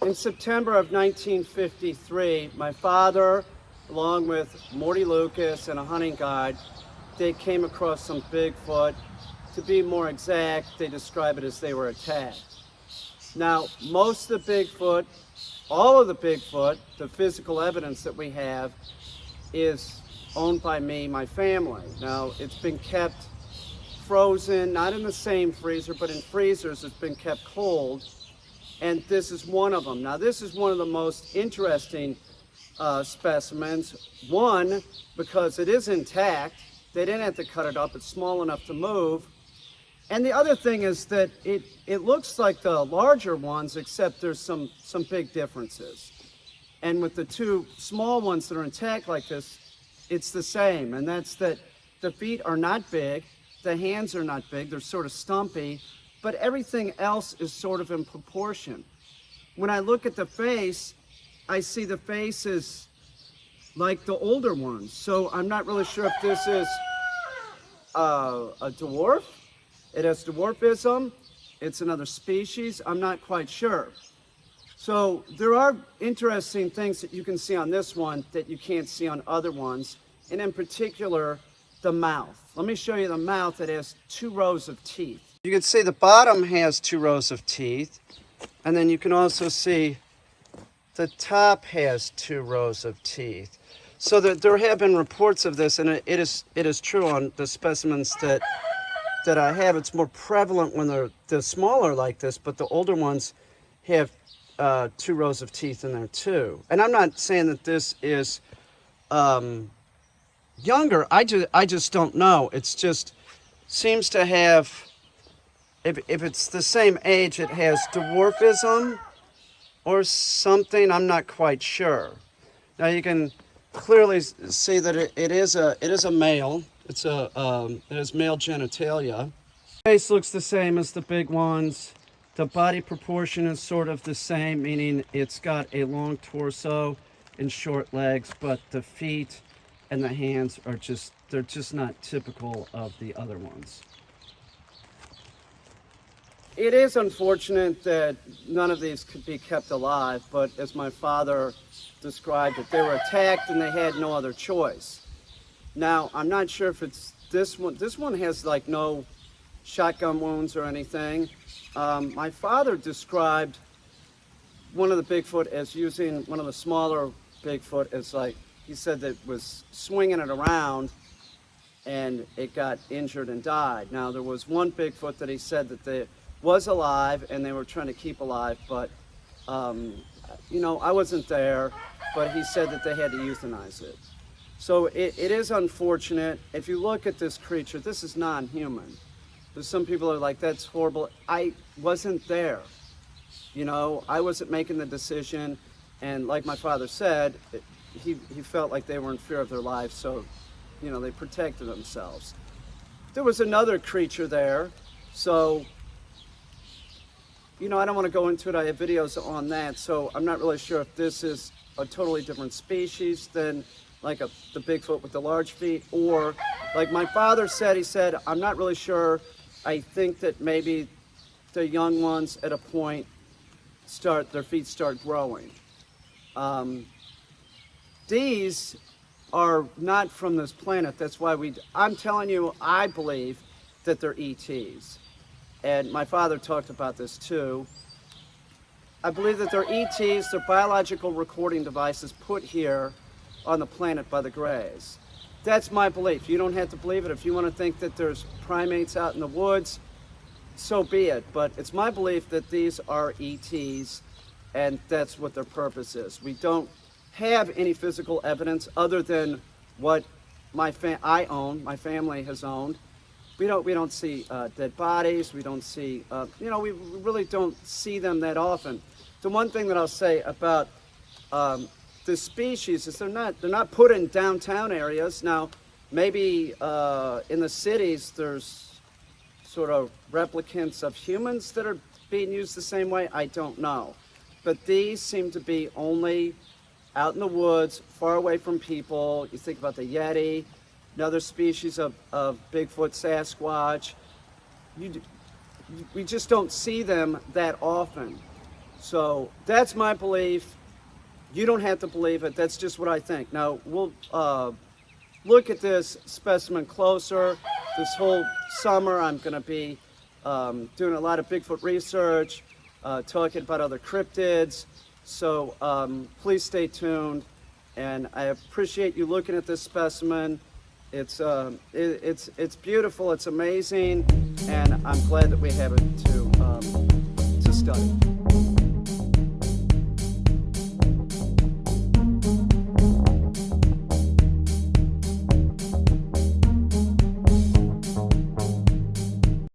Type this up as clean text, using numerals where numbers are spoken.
In September of 1953, my father, along with Morty Lucas and a hunting guide, they came across some Bigfoot. To be more exact, they describe it as they were attacked. Now, most of the Bigfoot, all of the Bigfoot, the physical evidence that we have is owned by me, my family. Now, it's been kept frozen, not in the same freezer, but in freezers. It's been kept cold, and this is one of them. Now, this is one of the most interesting specimens. One, because it is intact. They didn't have to cut it up. It's small enough to move. And the other thing is that it looks like the larger ones, except there's some big differences. And with the two small ones that are intact like this, it's the same. And that's that the feet are not big, the hands are not big, they're sort of stumpy, but everything else is sort of in proportion. When I look at the face, I see the face is like the older ones. So I'm not really sure if this is a dwarf. It has dwarfism. It's another species. I'm not quite sure. So there are interesting things that you can see on this one that you can't see on other ones, and in particular, the mouth. Let me show you the mouth. It has 2 rows of teeth. You can see the bottom has 2 rows of teeth, and then you can also see the top has 2 rows of teeth. So there have been reports of this, and it is true on the specimens that I have. It's more prevalent when they're smaller like this, but the older ones have 2 rows of teeth in there too. And I'm not saying that this is younger. I just don't know. It's just seems to have, if it's the same age, it has dwarfism or something. I'm not quite sure. Now you can clearly see that it is a male. It has male genitalia. Face looks the same as the big ones. The body proportion is sort of the same, meaning it's got a long torso and short legs, but the feet and the hands are they're just not typical of the other ones. It is unfortunate that none of these could be kept alive, but as my father described it, they were attacked and they had no other choice. Now, I'm not sure if it's this one. This one has like no shotgun wounds or anything. My father described one of the Bigfoot as using one of the smaller Bigfoot as like, he said that it was swinging it around and it got injured and died. Now, there was one Bigfoot that he said that they was alive and they were trying to keep alive, but I wasn't there, but he said that they had to euthanize it. So it is unfortunate. If you look at this creature, this is non-human. There's some people are like, that's horrible. I wasn't there. I wasn't making the decision. And like my father said, he felt like they were in fear of their lives, so, they protected themselves. There was another creature there, so, I don't want to go into it. I have videos on that, so I'm not really sure if this is a totally different species than like the Bigfoot with the large feet, or like my father said, he said, I'm not really sure. I think that maybe the young ones at a point their feet start growing. These are not from this planet. That's why I'm telling you, I believe that they're ETs. And my father talked about this too. I believe that they're ETs, they're biological recording devices put here on the planet by the Greys. That's my belief. You don't have to believe it. If you want to think that there's primates out in the woods, so be it. But it's my belief that these are ETs, and that's what their purpose is. We don't have any physical evidence other than what I own, my family has owned. We don't see dead bodies. We don't see, we really don't see them that often. The one thing that I'll say about the species is they're not put in downtown areas. Now, maybe in the cities there's sort of replicants of humans that are being used the same way. I don't know, but these seem to be only out in the woods, far away from people. You think about the Yeti, another species of Bigfoot, Sasquatch. We just don't see them that often. So that's my belief. You don't have to believe it. That's just what I think. Now, we'll look at this specimen closer. This whole summer, I'm going to be doing a lot of Bigfoot research, talking about other cryptids. So please stay tuned. And I appreciate you looking at this specimen. It's beautiful. It's amazing, and I'm glad that we have it to study.